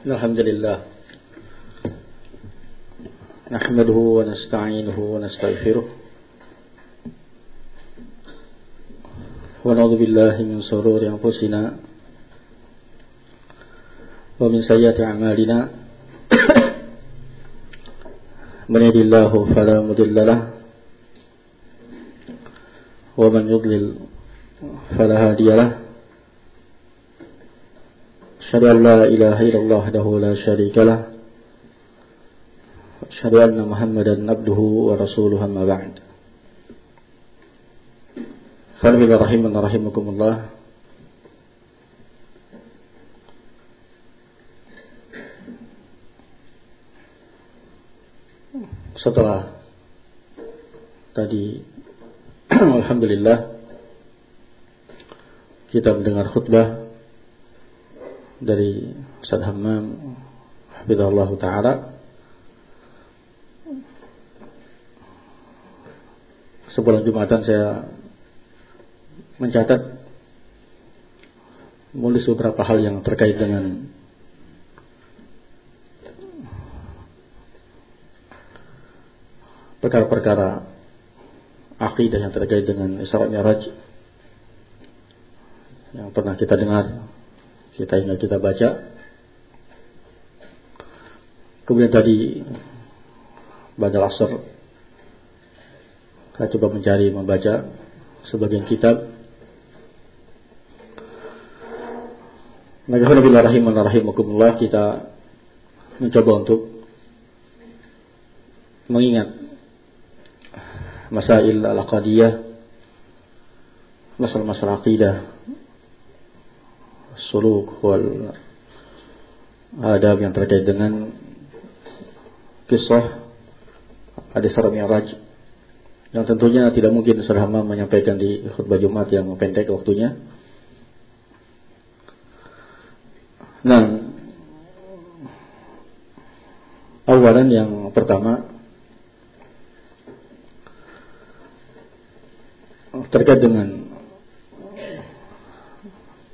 Alhamdulillah. Nahmaduhu wa nasta'inuhu wa nastaghfiruh. Wa na'udzu billahi min shururi anfusina wa min sayyiati a'malina. Man yahdihillahu fala mudilla lahu wa man yudlil fala hadiya lahu. Asyhadu an la ilaha illallah wahdahu la syarika lah. Asyhadu anna Muhammadan abduhu wa rasuluhu amma ba'd. Fadhila rahiman rahimakumullah. Setelah tadi alhamdulillah kita mendengar khutbah dari Ustaz Hammam hafizahullah ta'ala, sebulan Jumatan saya mencatat menulis beberapa hal yang terkait dengan perkara-perkara akidah yang terkait dengan Isra Mi'raj yang pernah kita dengar, kita ingat, kita baca. Kemudian tadi pada asar saya coba mencari, membaca sebagian kitab. Maka alhamdulillah rahimakumullah, kita mencoba untuk mengingat masail al-aqadiyah, masalah-masalah aqidah, suluk wal adab yang terkait dengan kisah Isra Mi'raj, yang tentunya tidak mungkin Ustaz Hammam menyampaikan di khutbah Jumat yang pendek waktunya. Nah, awalan yang pertama terkait dengan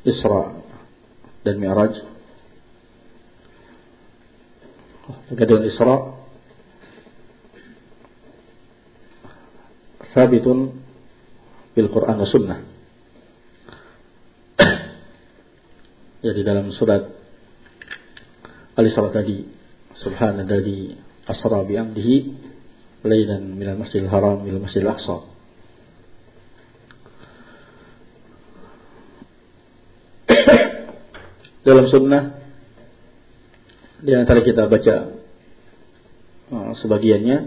Isra dan Mi'raj. Terkait dengan Isra, sabitun bil Quran wa sunnah. Ya, di dalam surat Al-Isra tadi, subhanalladzi asra bi 'abdihi lailan minal masjidil haram ila masjidil aqsa. Dalam sunnah, di antara kita baca sebagiannya,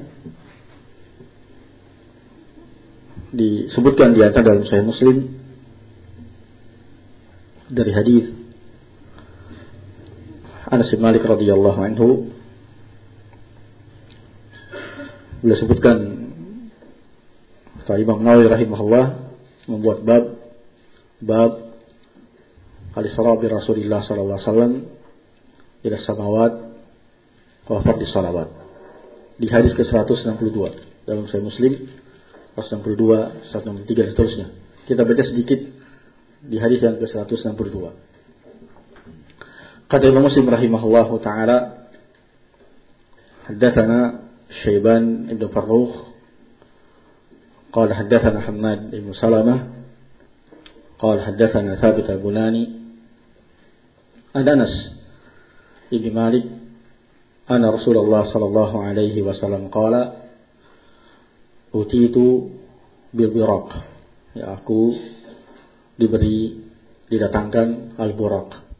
disebutkan di antara dalam Sahih Muslim dari hadis Anas bin Malik radhiyallahu anhu. Beliau sebutkan, Imam Nawawi rahimahullah membuat bab al-Isra bi Rasulillah sallallahu alaihi wasallam ila samawat wa fardhi salawat, di hadis ke-162 dalam Sahih Muslim, 162, 163 dan seterusnya. Kita baca sedikit di hadis yang ke-162. Kata Imam Muslim rahimahullahu taala, haddatsana Syaiban ibn Farrukh qala haddatsana Hammad ibn Salamah qala haddatsana Thabit al-Bunani an Anas ibn Malik anna Rasulullah sallallahu alaihi wasallam qala utitu bil buraq, ya, aku didatangkan al-buraq.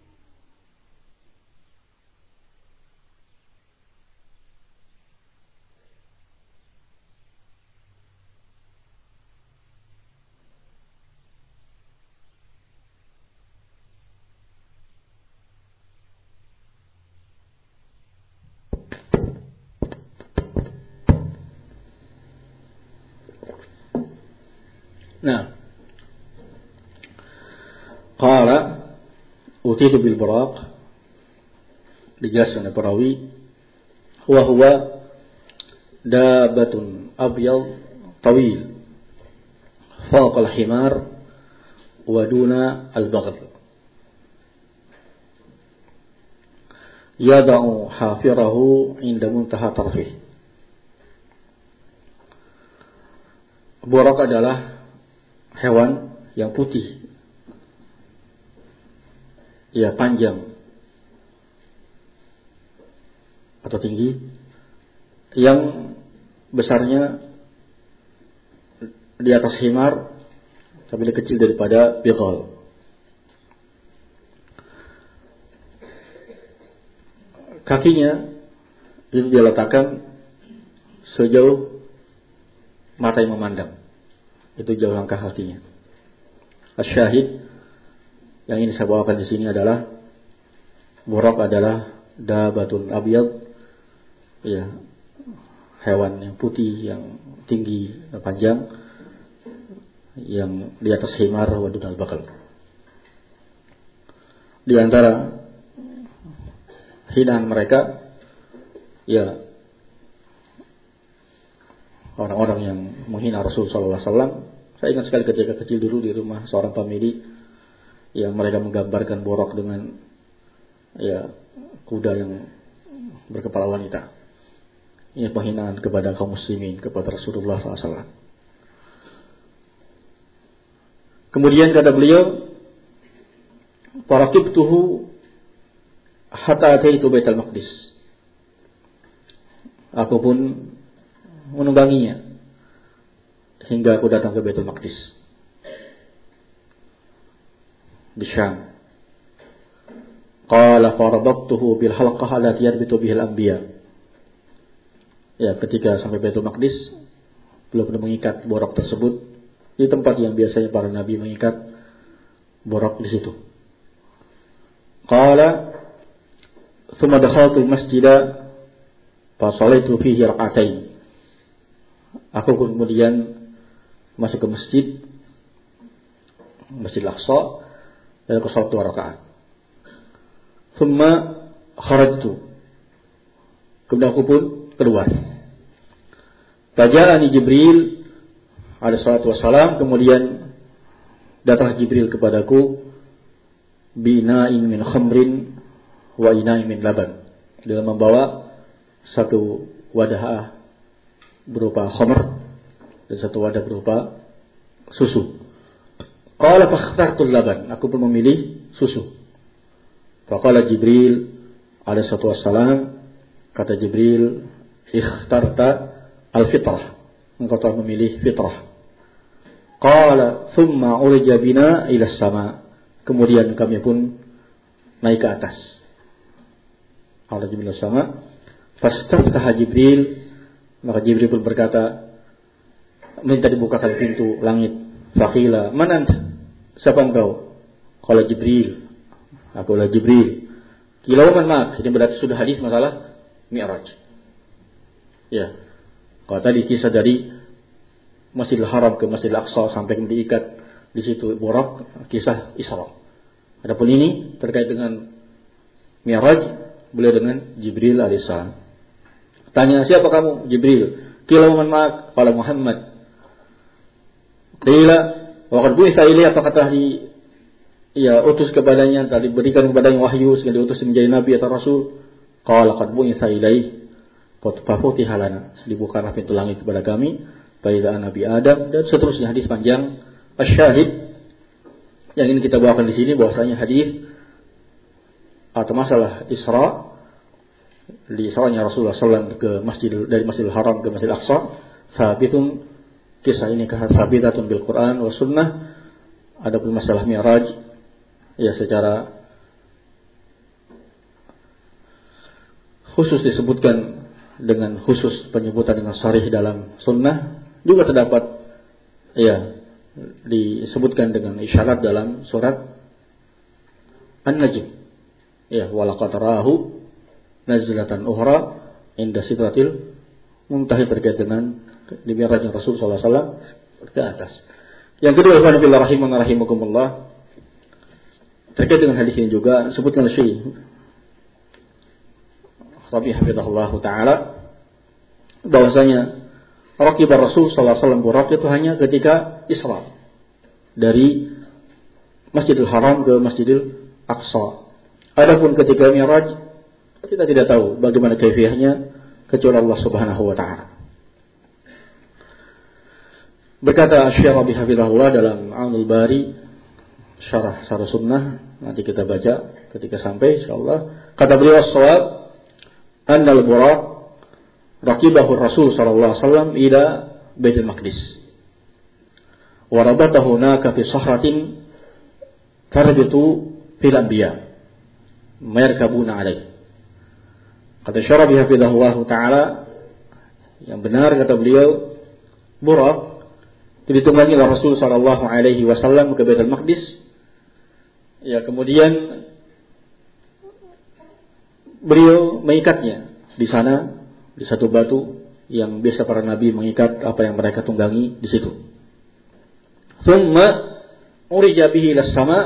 Nah, qala utitu bil buraq, dijelaskan oleh perawi, huwa dabatun abyad tawil fawqa al-himar wa duna al-baghl. yada'u hafirahu inda muntaha tarfih. Buraq adalah hewan yang putih, ya panjang atau tinggi, yang besarnya di atas himar tapi lebih kecil daripada bighal. Kakinya itu dia letakkan sejauh mata yang memandang, itu jauh langkah kakinya. Asyahid yang ingin saya bawakan di sini adalah buraq adalah dabatun abyad, ya hewan yang putih, yang tinggi, yang panjang, yang di atas himar wa dunal bakal. Di antara hinaan mereka, ya orang-orang yang menghina Rasul sallallahu alaihi wasallam. Saya ingat sekali ketika kecil dulu di rumah seorang famili, yang mereka menggambarkan buraq dengan ya kuda yang berkepala wanita. Ini penghinaan kepada kaum muslimin, kepada Rasulullah SAW. Kemudian kata beliau, "Faraqibtuhu hatta ataitu Baitul Maqdis." Aku pun menungganginya hingga aku datang ke Baitul Maqdis di Syam. Qala farabaqtuhu bil halqah allati yarbitu bihi al-anbiya. Ya, ketika sampai Baitul Maqdis, beliau pun mengikat buraq tersebut di tempat yang biasanya para nabi mengikat buraq di situ. Qala thumma dakhaltu al-masjida fa sallaitu fihi rak'atain. Aku kemudian masuk ke Masjid Al-Aqsa, dan aku salat 2 rakaat. Thumma kharajtu. Kemudian aku pun keluar. Faja'ani Jibril alaihi salatu wassalam, kemudian datang Jibril kepadaku bina'in min khamrin wa ina'in min laban, dengan membawa satu wadah berupa khamr dan satu wadah berupa susu. Qala fakhtartu laban, aku pun memilih susu. Faqala Jibril alaihi salatu wassalam, kata Jibril, ikhtarta al-fitrah, engkau telah memilih fitrah. Qala thumma urija bina ila sama, kemudian kami pun naik ke atas. Ala Jibril sama, fastaftaha Jibril, maka Jibril pun berkata, minta dibukakan pintu langit. Faqila man anta, siapa engkau? Qala Jibril, aku adalah Jibril. Qila man ma'ak, ini berarti sudah hadis masalah Mi'raj. Ya, kalau tadi kisah dari Masjidil Haram ke Masjidil Aqsa sampai diikat di situ buraq, kisah Isra. Adapun ini terkait dengan Mi'raj, beliau dengan Jibril alaihissalam. Tanya, siapa kamu? Jibril. Qila man ma'ak? Qala Muhammad. Qila wa qad bu'itha ilayhi, apakah telah utus kepadanya, telah diberikan kepadanya wahyu sehingga diutus menjadi nabi atau rasul? Qala qad bu'itha ilayhi fa futiha lana, dibukalah pintu langit kepada kami, pada Nabi Adam, dan seterusnya hadis panjang. Asyahid yang ini kita bawakan di sini bahwasanya hadis atau masalah Isra, di Isra'nya Rasulullah SAW ke dari Masjidil Haram ke Masjidil Aqsa, sabitun, kisah ini sabitatun bil Quran wa sunnah. Adapun masalah Mi'raj, ya secara khusus disebutkan dengan khusus penyebutan dengan sharih dalam sunnah, juga terdapat ya disebutkan dengan isyarat dalam surat An-Najm. Ya, walaqad ra'ahu nazlatan ukhra inda sidratil muntaha, terkait dengan di Mi'rajnya Rasul sallallahu alaihi wasallam ke atas. Yang kedua, ikhwan fillah rahimana rahimakumullah, terkait dengan hadis ini juga disebutkan Syekh Rabi' hafizahullah taala bahwasanya raqiba Rasul sallallahu alaihi wasallam buraq itu hanya ketika Isra dari Masjidil Haram ke Masjidil Aqsa. Adapun ketika Mi'raj Kita tidak tahu bagaimana kaifiyahnya kecuali Allah Subhanahu wa taala. Berkata Asy-Syarabi hafizahullah dalam Aunul Bari syarah Sunnah, nanti kita baca ketika sampai insyaallah. Kata beliau as-shawab annal Buraq raqibahu Rasul sallallahu alaihi wasallam ila Baitul Maqdis. Wa rabatahu hunaka fi sahratin tarbitu fil anbiya mayarkabuna alaihi. Kata Syarabi hafizahullah taala, yang benar kata beliau, Buraq ditunggangi oleh Rasul sallallahu alaihi wasallam ke Baitul Maqdis. Ya, kemudian beliau mengikatnya di sana di satu batu yang biasa para nabi mengikat apa yang mereka tunggangi di situ. Tsumma urija bihi ila sama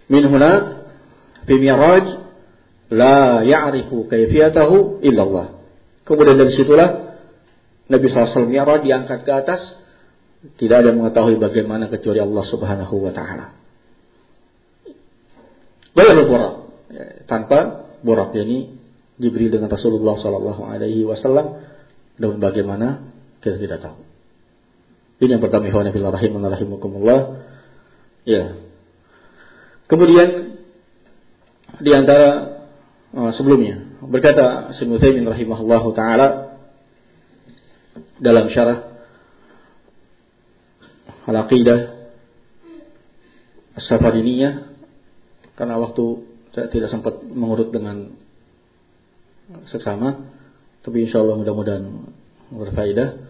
min huna fi mi'raj la ya'rifu kaifiyatahu illa Allah. Kemudian dari situlah Nabi SAW mi'raj diangkat ke atas, tidak ada yang mengetahui bagaimana kecuali Allah Subhanahu wa taala. Baru Buraq, tanpa Buraq, ini Jibril dengan Rasulullah sallallahu alaihi wasallam, dan bagaimana kita tidak tahu. Ini yang pertama, ikhwan fillah rahimakumullah. Ya. Kemudian di antara sebelumnya berkata Ibnu Utsaimin rahimahullahu taala dalam syarah Al-Aqidah As-Safariniyah, karena waktu saya tidak sempat mengurut dengan seksama, tapi insyaallah mudah-mudahan berfaedah.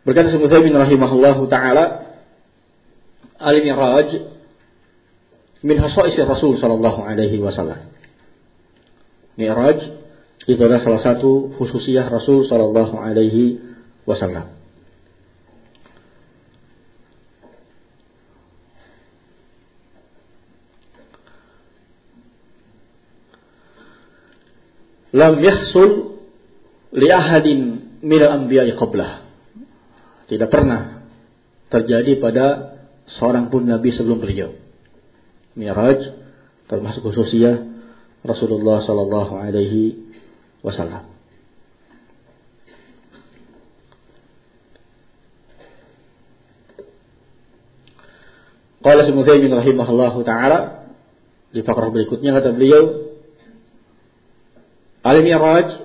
Berkata Ibnu Utsaimin rahimahullahu taala, al-mi'raj min khasa'is Rasul sallallahu alaihi wasallam. Mi'raj itu adalah salah satu khususiyah Rasul sallallahu alaihi wasallam. Lam yahsul li ahadin min al-anbiya'i qablah. Tidak pernah terjadi pada seorang pun nabi sebelum beliau. Mi'raj termasuk khususiyah Rasulullah sallallahu alaihi wasallam. Qala Ibnu Utsaimin rahimahullahu taala di fakrah berikutnya kata beliau, al-mi'raj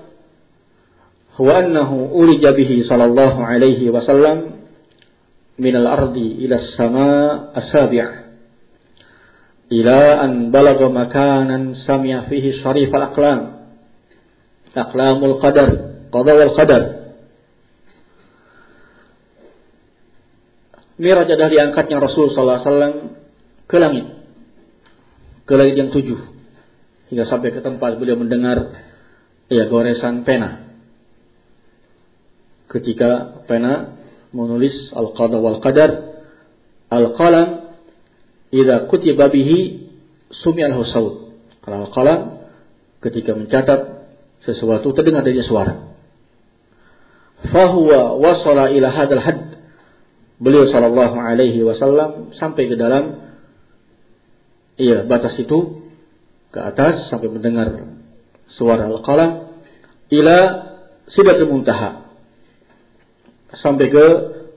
huwa annahu urija bihi sallallahu alaihi wasallam min al-ardi ila as-samaa as-sabi'. Ila an balagha makanan sami'a fihi syarif al-aqlam, aqlamul qadar, qada wal qadar. Mi'raj adalah diangkatnya Rasul sallallahu alaihi wasallam ke langit yang 7, hingga sampai ke tempat beliau mendengar goresan pena. Ketika pena menulis al-qada wal qadar, al-qalam idza kutiba bihi sumi'al saut. Kalau al-qalam ketika mencatat sesuatu terdengar dari suara. Fahuwa wasala ila hadzal hadd. Beliau sallallahu alaihi wasallam sampai ke dalam batas itu, ke atas sampai mendengar suara al-qalam, ila sidratul muntaha, sampai ke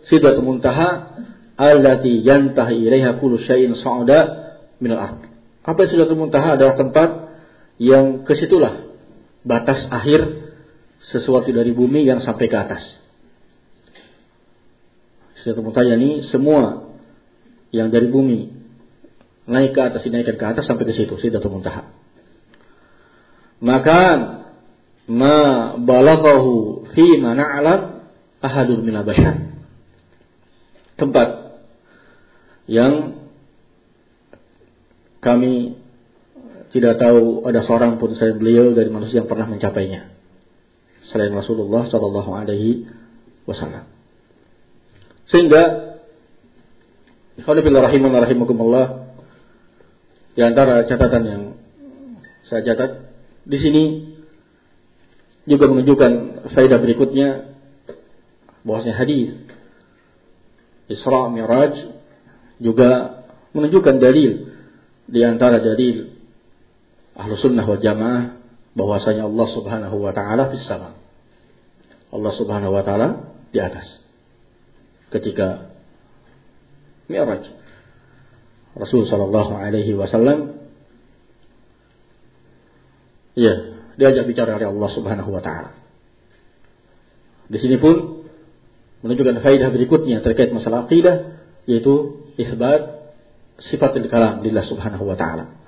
sidratul muntaha allati yantahi ilaiha kullu syai'in sa'ada min al-ard. Apa sidratul muntaha? Adalah tempat yang kesitulah batas akhir sesuatu dari bumi yang sampai ke atas. Sidratul muntaha ini semua yang dari bumi naik ke atas, dinaikkan ke atas sampai ke situ, sidratul muntaha. Maka ma balaghahu fi ma na'lam ahadun minal bashar. Tempat yang kami tidak tahu ada seorang pun selain beliau dari manusia yang pernah mencapainya selain Rasulullah sallallahu alaihi wasallam. Sehingga rahimakumullah, di antara catatan yang saya catat di sini juga menunjukkan faedah berikutnya, bahwasanya hadis Isra Mi'raj juga menunjukkan dalil di antara dalil Ahlus Sunnah wal Jamaah bahwasanya Allah Subhanahu wa taala fis sama. Allah Subhanahu wa taala di atas. Ketika Mi'raj, Rasul sallallahu alaihi wasallam diajak bicara oleh Allah Subhanahu wa taala. Di sini pun menunjukkan faedah berikutnya terkait masalah akidah, yaitu isbat sifatul kalam lillah Subhanahu wa taala.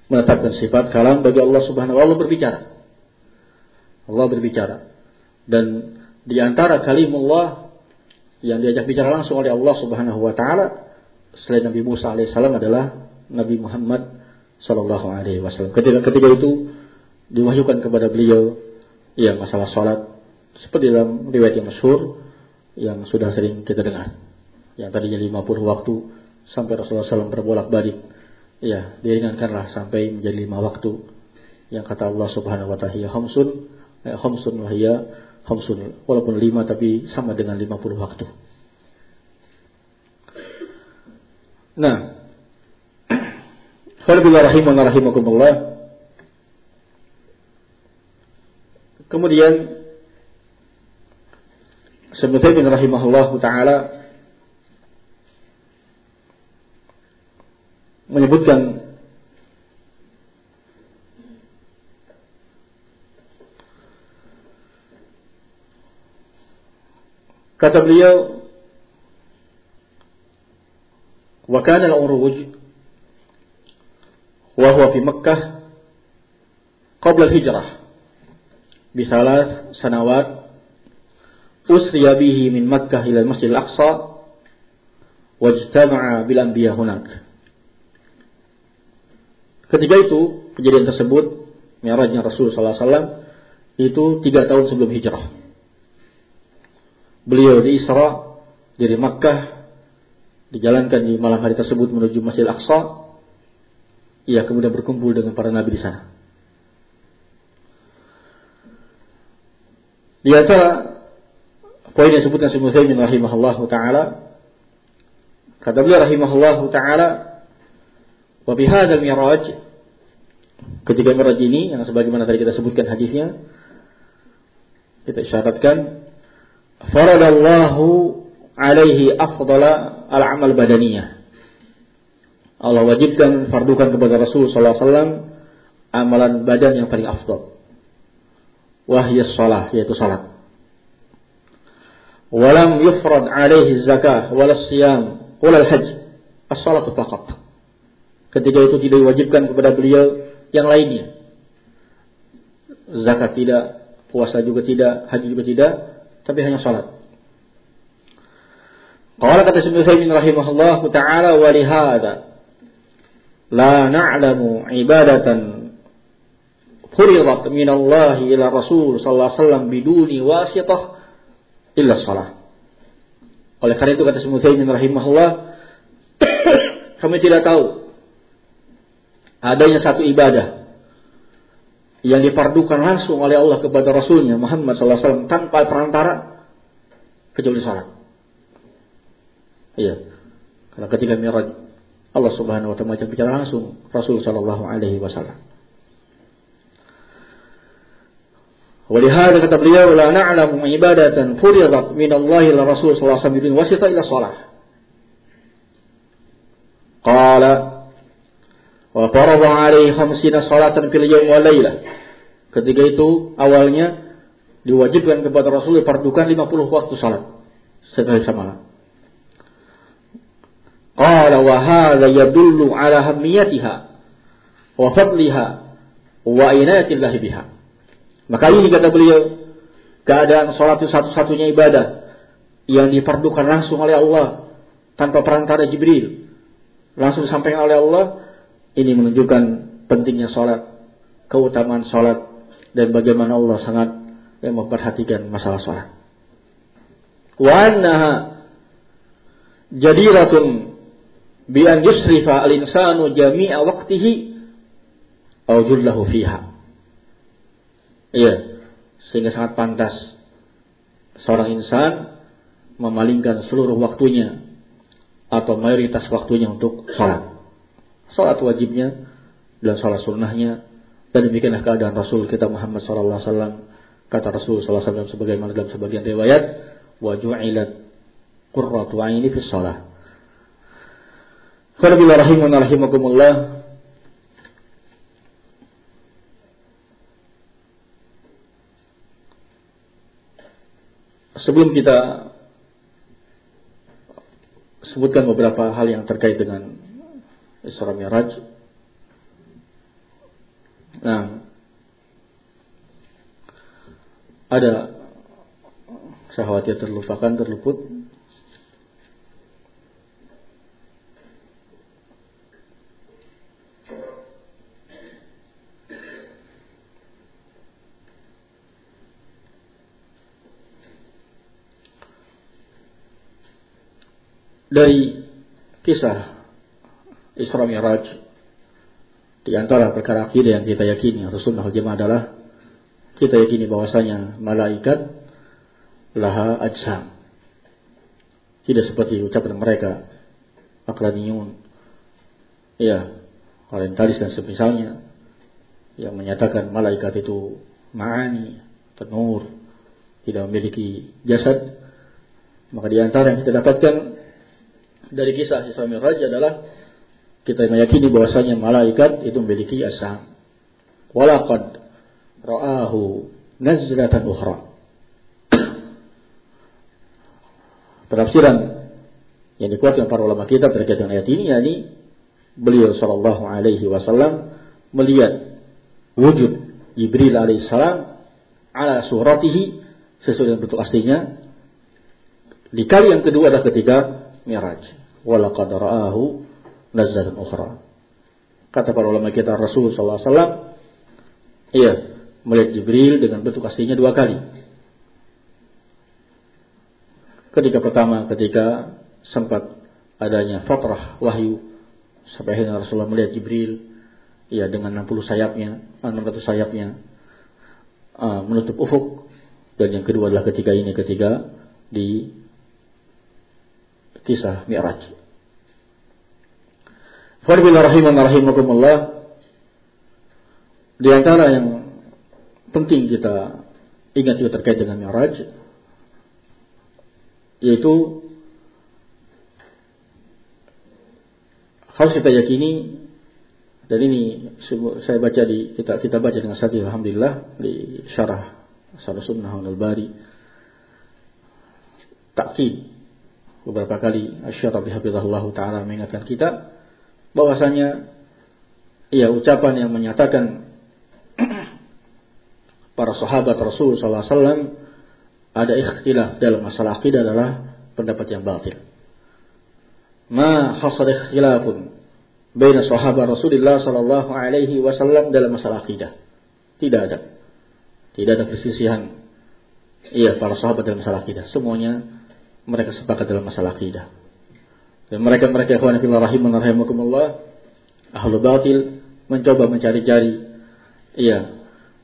Menetapkan sifat kalam bagi Allah Subhanahu wa taala. Allah berbicara. Dan di antara kalimullah yang diajak bicara langsung oleh Allah Subhanahu wa taala selain Nabi Musa alaihissalam adalah Nabi Muhammad sallallahu alaihi wasallam. Ketika itu diwahyukan kepada beliau masalah salat seperti dalam riwayat yang masyhur yang sudah sering kita dengar. Yang tadinya 50 waktu sampai Rasulullah SAW berbolak-balik. Diringankanlah sampai menjadi 5 waktu. Yang kata Allah Subhanahu wa ta'ala khamsun wa hiya khamsun. Walaupun 5 tapi sama dengan 50 waktu. Nah, rahimakumullah. Kemudian Ibnu Taimiyah rahimahullahu taala menyebutkan kata beliau wa kana al-uruj wa huwa fi Makkah qabla al-hijrah bi 3 sanawat usriya bihi min Makkah ila al-Masjid al-Aqsa wajtama'a bil anbiya hunak. Ketika itu kejadian tersebut Mi'rajnya Rasul sallallahu alaihi wasallam itu 3 tahun sebelum hijrah. Beliau diisra dari Makkah, dijalankan di malam hari tersebut menuju Masjid al-Aqsa. Ia kemudian berkumpul dengan para nabi di sana. Di antara poin yang disebutkan Ibnu Taimiyah rahimahullahu taala, kata beliau rahimahullahu taala, wa bi hadzal mi'raj, ketika mi'raj ini yang sebagaimana tadi kita sebutkan hadisnya, kita isyaratkan faradallahu alaihi afdala al-amal badaniyah. Allah wajibkan fardukan kepada Rasul sallallahu alaihi wasallam amalan badan yang paling afdal. Wahiyas shalah, yaitu salat. Walam yufrad alaihi zakah wala siyam wala hajj, as-salatu faqat. Ketika itu tidak diwajibkan kepada beliau yang lainnya. Zakat tidak, puasa juga tidak, haji juga tidak, tapi hanya salat. Qala kata Ibnu Taimiyah rahimahullah taala wa li hadza la na'lamu ibadatan furidat min Allah ila Rasul sallallahu alaihi wasallam biduni wasitah illa shalah. Oleh karena itu kata Ibnu Taimiyah rahimahullah, kami tidak tahu adanya satu ibadah yang difardukan langsung oleh Allah kepada Rasulnya Muhammad sallallahu alaihi wasallam tanpa perantara kecuali salat. Karena ketika Mi'raj Allah Subhanahu wa taala bicara langsung Rasul sallallahu alaihi wasallam. Walihada kata beliau la na'lamu ibadatan furidat min Allah ila Rasul sallallahu alaihi wasallam wasita ila shalah. Qala wa farada alaihi 50 salatan fil yawm wa lailah. Ketika itu awalnya diwajibkan kepada Rasul difardukan 50 waktu salat sehari semalam. Qala wa hadza yadullu ala ahamiyatiha wa fadliha wa inayatillahi biha. Maka ini kata beliau, keadaan salat itu satu-satunya ibadah yang difardukan langsung oleh Allah tanpa perantara Jibril, langsung disampaikan oleh Allah. Ini menunjukkan pentingnya salat, keutamaan salat, dan bagaimana Allah sangat memperhatikan masalah salat. Wa annaha jadiratun bi an yusrifa al-insanu jami'a waqtihi aw jullahu fiha. Sehingga sangat pantas seorang insan memalingkan seluruh waktunya atau mayoritas waktunya untuk salat. Salat wajibnya dan salat sunnahnya Dan demikianlah keadaan Rasul kita Muhammad sallallahu alaihi wasallam. Kata Rasul sallallahu alaihi wasallam sebagaimana dalam sebagian riwayat, wa ju'ilat qurratu 'aini fi shalah. Qul rahimakumullah. Sebelum kita sebutkan beberapa hal yang terkait dengan Isra Mi'raj. Nah, ada saya khawatir terluput. Dari kisah Isra Mi'raj, di antara perkara akidah yang kita yakini Rasulullah Jamaah adalah kita yakini bahwasanya malaikat laha ajsam. Tidak seperti ucapan mereka aqlaniyun, ya, orientalis dan semisalnya, yang menyatakan malaikat itu ma'ani, nur, tidak memiliki jasad. Maka di antara yang kita dapatkan dari kisah Isra Mi'raj adalah kita meyakini bahwasanya malaikat itu memiliki ajsam. Walaqad ra'ahu nazlatan ukhra. Penafsiran yang dikuatkan para ulama kita terkait dengan ayat ini, yakni beliau sallallahu alaihi wasallam melihat wujud Jibril alaihissalam ala suratihi, sesuai dengan bentuk aslinya. Di kali yang kedua adalah ketika Mi'raj. Walaqad ra'ahu nazlatan ukhra. Kata para ulama kita, Rasul sallallahu alaihi wasallam melihat Jibril dengan bentuk aslinya dua kali. Ketika pertama ketika sempat adanya fatrah wahyu, sampai akhirnya Rasulullah melihat Jibril dengan 600 sayapnya menutup ufuk. Dan yang kedua adalah ketika di kisah Mi'raj. Rahimakumullah. Di antara yang penting kita ingat juga terkait dengan Mi'raj, yaitu harus kita yakini, dan ini saya baca kita baca dengan sadil alhamdulillah di syarah Sunnah Al-Bari, takkid beberapa kali Asy-Syaikh Hafizahullah taala mengingatkan kita bahwasanya ucapan yang menyatakan para sahabat Rasul sallallahu alaihi wasallam ada ikhtilaf dalam masalah akidah adalah pendapat yang batil. Ma hasal ikhtilafun baina sahabat Rasulullah sallallahu alaihi wasallam dalam masalah akidah. Tidak ada perselisihan para sahabat dalam masalah akidah. Semuanya mereka sepakat dalam masalah akidah. Dan mereka ikhwan fillah rahimakumullah, ahlul batil mencoba mencari-cari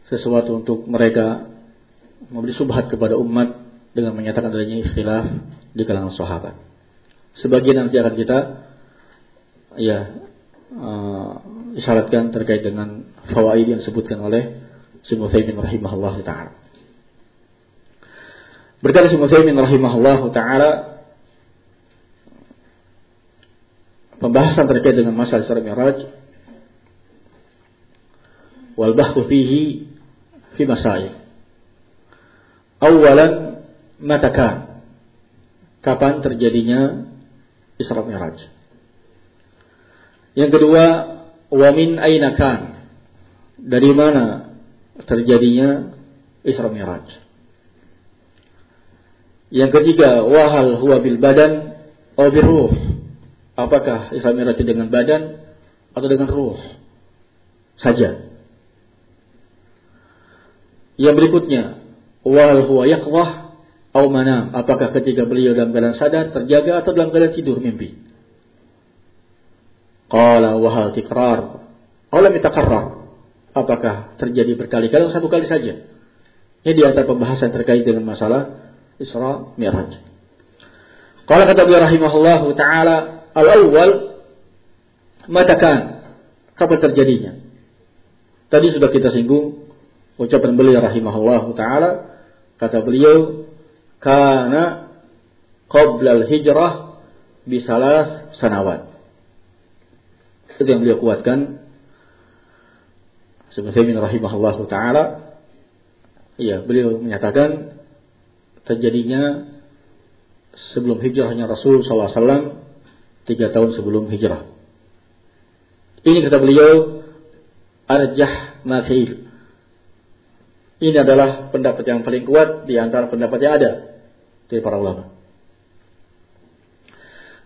sesuatu untuk mereka memberi subhat kepada umat dengan menyatakan adanya ikhtilaf di kalangan sahabat. Sebagian nanti akan kita isyaratkan terkait dengan fawaid yang disebutkan oleh Syekh Utsaimin rahimahullah taala. Berkata Syekh Utsaimin rahimahullah taala, pembahasan terkait dengan masalah Isra Mi'raj wal bahthu fihi fi masail. Awalan, matakan, kapan terjadinya Isra Mi'raj. Yang kedua, wa min aina kan, dari mana terjadinya Isra Mi'raj. Yang ketiga, wa hal huwa bil badan aw bir ruh, apakah Isra Mi'raj dengan badan atau dengan ruh saja. Yang berikutnya, wal huwa yaqwah aw manam, apakah ketika beliau dalam keadaan sadar, terjaga, atau dalam keadaan tidur, mimpi. Qala wa hal tikrar aw lam yatakarrar, apakah terjadi berkali-kali atau satu kali saja. Ini di antara pembahasan terkait dengan masalah Isra Mi'raj. Qala kata beliau rahimahullahu taala, al-awwal matakan, kapan terjadinya. Tadi sudah kita singgung ucapan beliau rahimahullah ta'ala. Kata beliau, kana qabla al-hijrah bisalas sanawat. Itu yang beliau kuatkan. Sebagaimana rahimahullah ta'ala, ya, beliau menyatakan terjadinya sebelum hijrahnya Rasul SAW 3 tahun sebelum hijrah. Ini kata beliau arjah mathil. Ini adalah pendapat yang paling kuat di antara pendapat yang ada dari para ulama.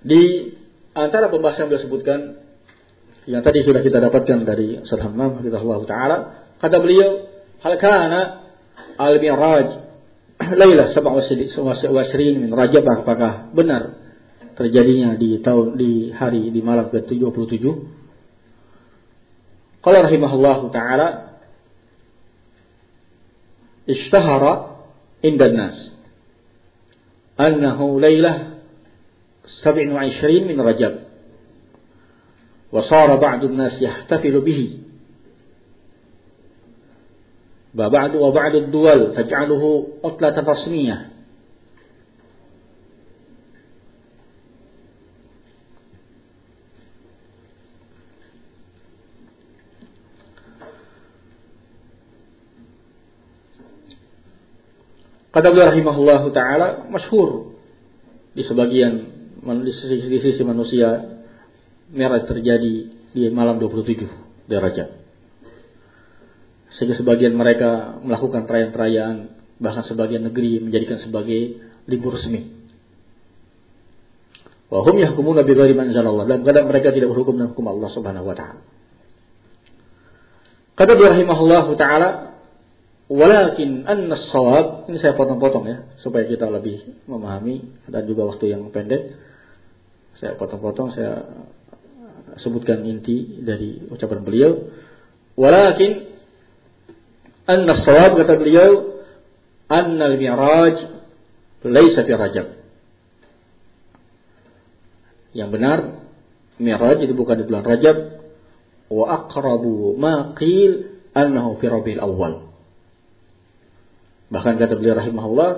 Di antara pembahasan yang beliau sebutkan yang tadi sudah kita dapatkan dari Ustaz Hammam hafizahullah taala, kata beliau, hal kana al-mi'raj lailah 27 min Rajab, apakah benar terjadinya di malam ke-77? Qala rahimahullah taala, ishtahara inda nas annahu lailah 27 min Rajab. وصار بعض الناس يحتفل به وبعض الدول تجعله عطلة رسمية. Kata beliau rahimahullah ta'ala, masyhur di sisi manusia, Mi'raj terjadi di malam 27 dari Rajab. Sehingga sebagian mereka melakukan perayaan-perayaan, bahkan sebagian negeri menjadikan sebagai libur resmi. Wa hum yahkumuna bi ghairi ma anzalallah, dalam keadaan mereka tidak berhukum dengan hukum Allah Subhanahu wa taala. Kata beliau rahimahullahu taala, walakin anna as-shawab, ini saya potong-potong ya supaya kita lebih memahami dan juga waktu yang pendek. Saya potong-potong, saya sebutkan inti dari ucapan beliau. Walakin anna as-shawab, kata beliau, anna al-mi'raj laysa fi Rajab. Yang benar, Mi'raj itu bukan di bulan Rajab. Wa aqrabu ma qil annahu fi Rabiul Awwal. Bahkan kata beliau rahimahullah,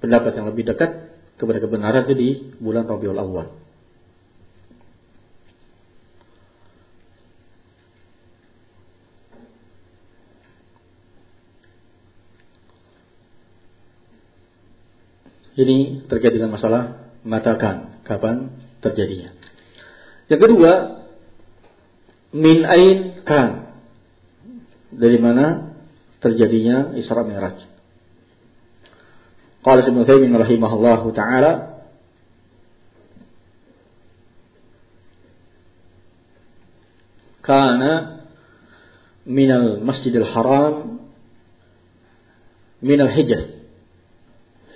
pendapat yang lebih dekat kepada kebenaran itu di bulan Rabiul Awwal. Ini terkait dengan masalah matakan, kapan terjadinya. Yang kedua, min ain kan, dari mana terjadinya Isra Mi'raj. Qala Ibnu Utsaimin rahimahullahu taala, kana minal Masjidil Haram minal Hijr,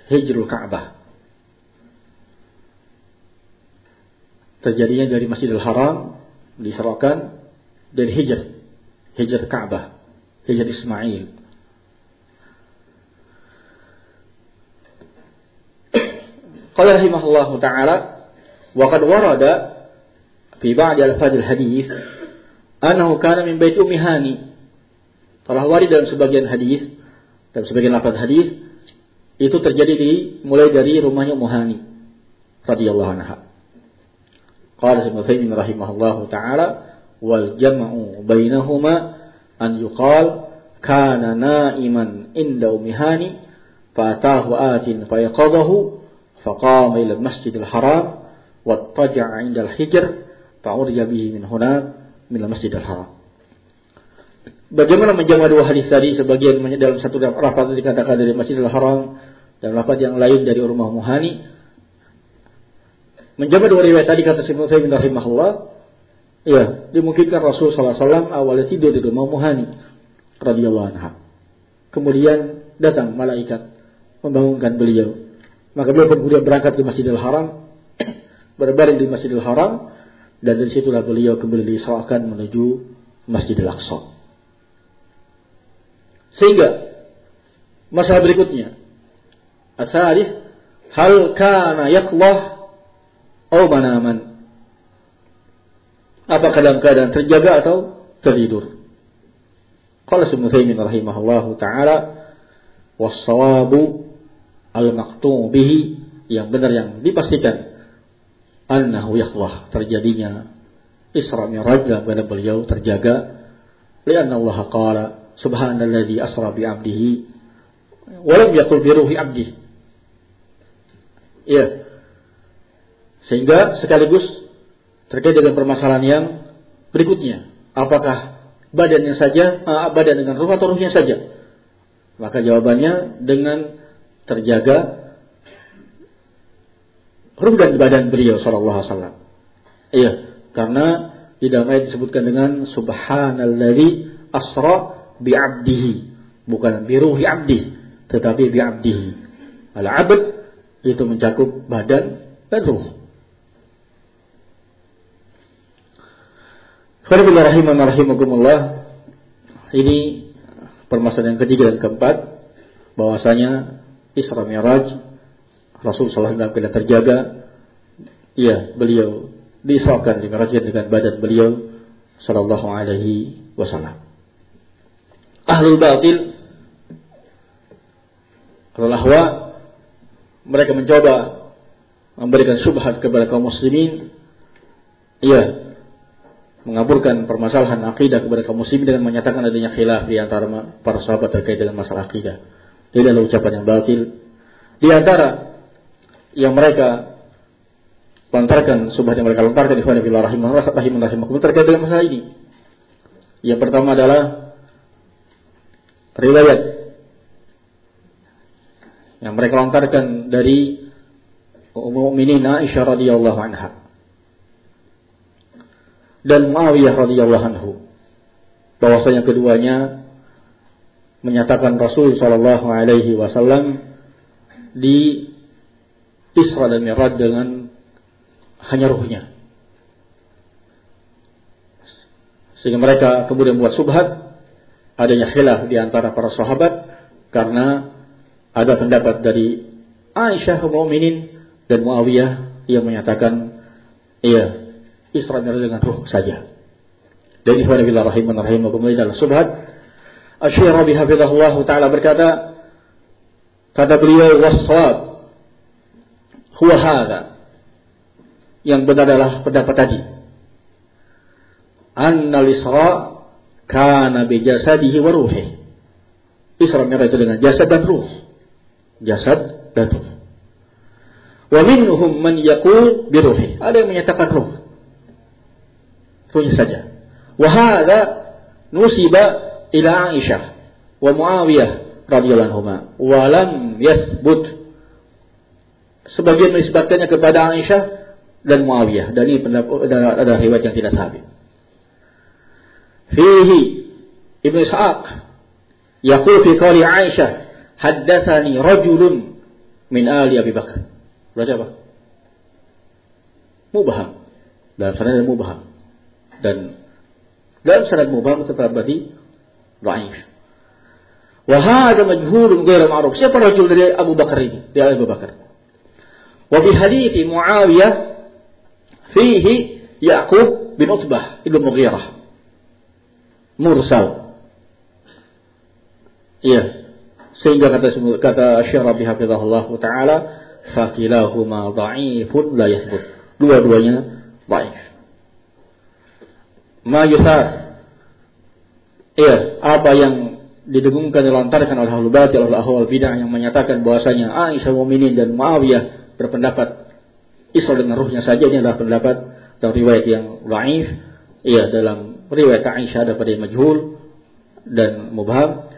Hijrul Ka'bah. Terjadinya dari Masjidil Haram, diserahkan dari Hijr Ka'bah, Hijr Ismail. Qala rahimahullahu ta'ala, wa qad warada fi ba'd al-fadil hadis annahu kana min bait Ummi Hani. Telah warid dalam sebagian hadis, dalam sebagian lafaz hadis, itu terjadi mulai dari rumahnya Ummu Hani radhiyallahu anha. Qala Ibnu Utsaimin rahimahullahu taala, wal jam'u bainahuma an yuqal kana na'iman inda Ummi Hani fatahu atin fayaqadahu faqama ila al-Masjidil Haram wattaja'a 'inda al-Hijr fa'urja bihi min huna min al-Masjidil Haram. Bagaimana menjamak dua hadis tadi? Sebagian dalam satu lafaz dikatakan dari Masjidil Haram dan lafaz yang lain dari rumah Ummu Hani. Menjamak dua riwayat tadi, kata Ibnu Utsaimin rahimahullah, ya, dimungkinkan Rasul sallallahu alaihi wasallam awalnya tidur di rumah Ummu Hani radhiyallahu anha. Kemudian datang malaikat membangunkan beliau. Maka beliau kemudian berangkat ke Masjidil Haram, berbaring di Masjidil Haram, dan dari situlah beliau kembali diserahkan menuju Masjidil Aqsa. Sehingga masalah berikutnya, as-salih, hal kana yaqlah aw manaman? Apakah dalam keadaan terjaga atau tertidur? Qala Ibnu Utsaimin rahimahullahu taala, was-shawabu al-maqtu' bihi, yang benar yang dipastikan, annahu yakhlah, terjadinya Isra Mi'raj dalam keadaan beliau terjaga, lianna Allah qala subhanalladzi asra bi 'abdihi wa lam yaqul bi ruhi 'abdihi. Ya. Sehingga sekaligus terkait dengan permasalahan yang berikutnya, apakah badannya saja, badan dengan ruh atau ruhnya saja? Maka jawabannya dengan terjaga ruh dan badan beliau sallallahu alaihi wasallam. Iya, karena di dalam ayat disebutkan dengan subhanalladzi asra bi 'abdihi, bukan bi ruhi 'abdi, tetapi bi 'abdihi. Al-'abd itu mencakup badan dan ruh. Bismillahirrahmanirrahim. Ini permasalahan yang ketiga dan keempat, bahwasanya Isra Mi'raj Rasul sallallahu alaihi wasallam terjaga, ya, beliau diisrakan, dimi'rajkan dengan badan beliau sallallahu alaihi wasallam. Ahlul batil, ahlul ahwa, mereka mencoba memberikan syubhat kepada kaum muslimin, ya, mengaburkan permasalahan akidah kepada kaum muslimin dengan menyatakan adanya khilaf di antara para sahabat terkait dengan masalah akidah. Ini adalah ucapan yang batil. Di antara yang mereka lontarkan, subhat yang mereka lontarkan, ikhwan fillah rahimakumullah, terkait dengan masalah ini. Yang pertama adalah riwayat yang mereka lontarkan dari Ummul Mukminin Aisyah radhiyallahu anha dan Muawiyah radhiyallahu anhu, bahwasanya keduanya menyatakan Rasul sallallahu alaihi wasallam di Isra dan Mi'raj dengan hanya ruhnya. Sehingga mereka kemudian membuat subhat adanya khilaf di antara para sahabat, karena ada pendapat dari Aisyah Ummul Mukminin dan Muawiyah yang menyatakan, iya, Isra Mi'raj dengan ruh saja. Dan ikhwan fillah rahimakumullah, adalah subhat. Asy-Syarabi hafizahullah taala berkata, kata beliau, was-shawab huwa hadza, yang benar adalah pendapat tadi, annal Isra kana bi jasadihi wa ruhihi. Isra Mi'raj itu dengan jasad dan ruh. Jasad dan ruh. Wa minhum man yaqul bi ruhi, ada yang menyatakan ruh, ruhnya saja. Wa hadza nusiba ila Aisyah wa Muawiyah radhiyallahu anhuma wa lam yathbut. Sebagian menisbatkannya kepada Aisyah dan Muawiyah, dan ini ada riwayat yang tidak sabit. Fihi Ibnu Ishaq yaqul fi qawli Aisyah, haddatsani rajulun min ali Abi Bakar. Berarti apa? Mubham. Dalam sanad mubham. Dan dalam sanad mubham tetap berarti dhaif. Wa hadha majhulun ghairu ma'ruf. Siapa rajul dari Abu Bakar ini? Dari Abu Bakar. Wa bi hadits Muawiyah fihi Ya'qub bin Utbah ibn Mughirah mursal. Iya. Sehingga kata Syarabi hafizahullah taala, fakilahuma dha'ifun la yathbut. Dua-duanya dhaif. Ma yusar. Iya, apa yang didengungkan, dilontarkan oleh ahlul batil, oleh ahlul bidah, yang menyatakan bahwasanya Aisyah Mukminin dan Muawiyah berpendapat Isra dengan ruhnya saja, ini adalah pendapat atau riwayat yang dhaif. Iya, dalam riwayat Aisyah ada pada majhul dan mubham,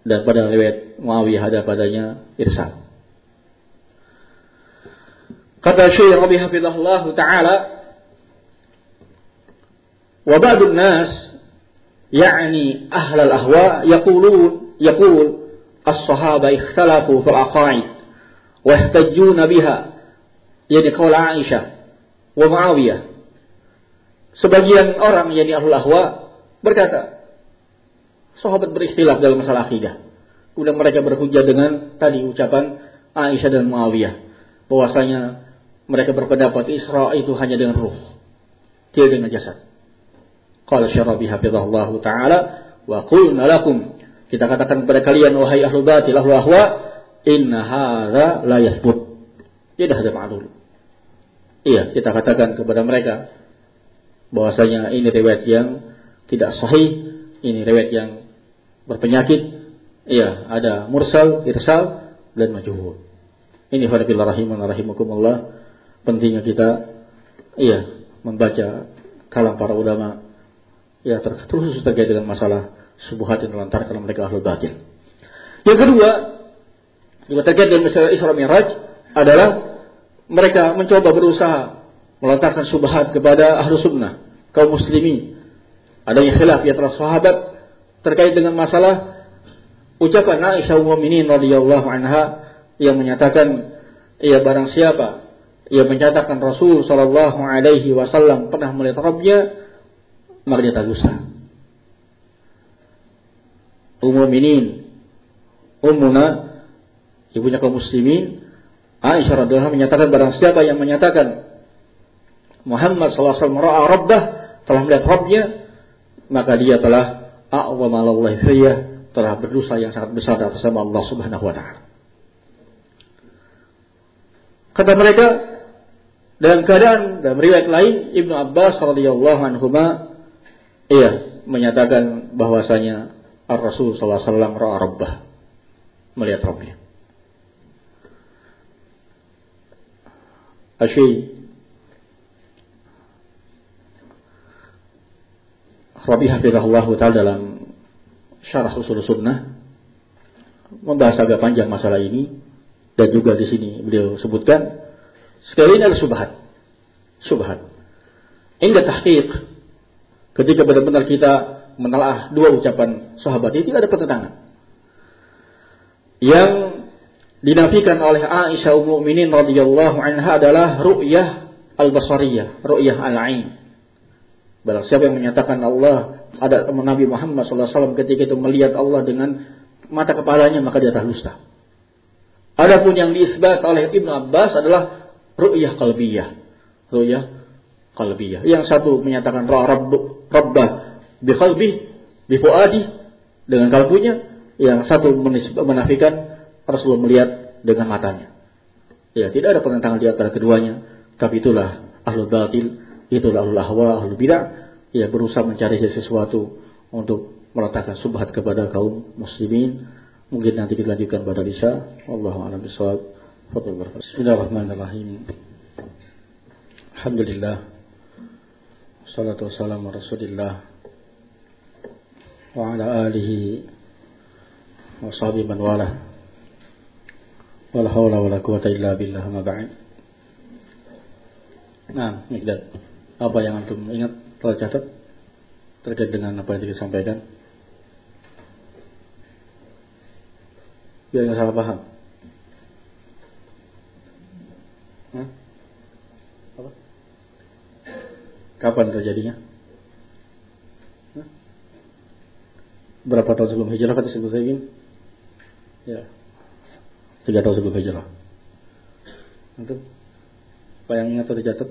dan pada riwayat Muawiyah ada padanya irsal. Kata Syekh Rabi hafizahullah taala, wa ba'dun nas yani ahlal ahwa yaqul as-sahaba ikhtalafu fil aqaid wa ihtajjuna biha, yani qaul Aisyah wa Muawiyah. Sebagian orang yani ahlul ahwa berkata, sahabat berikhtilaf dalam masalah akidah. Kemudian mereka berhujjah dengan tadi ucapan Aisyah dan Muawiyah, bahwasanya mereka berpendapat Isra itu hanya dengan ruh, tidak dengan jasad. Qala Syarabi hafizahullah taala, Wa qulna lakum, kita katakan kepada kalian wahai ahlul batil, ahlul ahwa, inna hadza la yathbut. Tidak ada ma'lul. Iya, kita katakan kepada mereka bahwasanya ini riwayat yang tidak sahih, ini riwayat yang berpenyakit. Iya, ada mursal, irsal dan majhul. Ini fadillah rahimakumullah, pentingnya kita membaca kalam para ulama terus terkait dengan masalah syubhat yang terlontarkan oleh mereka ahlul batil. Yang kedua, juga terkait dengan masalah Isra Mi'raj adalah mereka mencoba berusaha melontarkan syubhat kepada ahlu sunnah, kaum muslimin. Adanya khilaf di antara sahabat terkait dengan masalah ucapan Aisyah ummul mukminin radhiyallahu anha yang menyatakan barang siapa yang menyatakan Rasul sallallahu alaihi wasallam pernah melihat Rabbnya, maka dia tak dusta. Ummul mukminin, ummuna, ibunya kaum muslimin, Aisyah radhiyallahu anha menyatakan barang siapa yang menyatakan Muhammad sallallahu alaihi wasallam ra'a rabbah, telah melihat Rabbnya, maka dia telah a'zama 'alallahi fiyah, telah berdosa yang sangat besar atas nama Allah Subhanahu wa taala. Kata mereka dalam keadaan dalam riwayat lain Ibnu Abbas radhiyallahu anhuma menyatakan bahwasanya Ar-Rasul sallallahu alaihi wasallam ra'a rabbah, melihat Rabbnya. Asy-Syaikh Rabi hafizahullah ta'ala dalam Syarah Ushul Sunnah membahas agak panjang masalah ini, dan juga di sini beliau sebutkan sekali ini adalah syubhat. Indah tahqiq, ketika benar-benar kita menelaah dua ucapan sahabat ini, tidak ada pertentangan. Yang dinafikan oleh Aisyah ummul mukminin radhiyallahu anha adalah ru'yah al-basariyah, ru'yah al-ain. Barang siapa yang menyatakan Allah ada Nabi Muhammad SAW ketika itu melihat Allah dengan mata kepalanya, maka dia telah dusta. Adapun yang diisbat oleh Ibnu Abbas adalah ru'yah qalbiyah. Ru'yah qalbiyah. Yang satu menyatakan rabbah bi qalbih, bi fuadi, dengan kalbunya. Yang satu menafikan Rasulullah melihat dengan matanya. Ya, tidak ada pertentangan di antara keduanya. Tapi itulah ahlul batil, itulah ahlul ahwa, ahlul bidah, berusaha mencari sesuatu untuk meletakkan subhat kepada kaum muslimin. Mungkin nanti kita lanjutkan pada Isya. Wallahu a'lam bishawab. Bismillahirrahmanirrahim. Alhamdulillah. Wassalatu wassalamu ala Rasulillah wa ala alihi wa sahbihi man wala. Wala haula wala quwata illa billah, ma ba'd. Nah, Mikdad, apa yang antum ingat telah catat terkait dengan apa yang disampaikan? Biar nggak salah paham. Apa? Kapan terjadinya? Berapa tahun sebelum hijrah kata Syekh Utsaimin? Ya, 3 tahun sebelum hijrah. Itu apa yang ingat atau dicatat?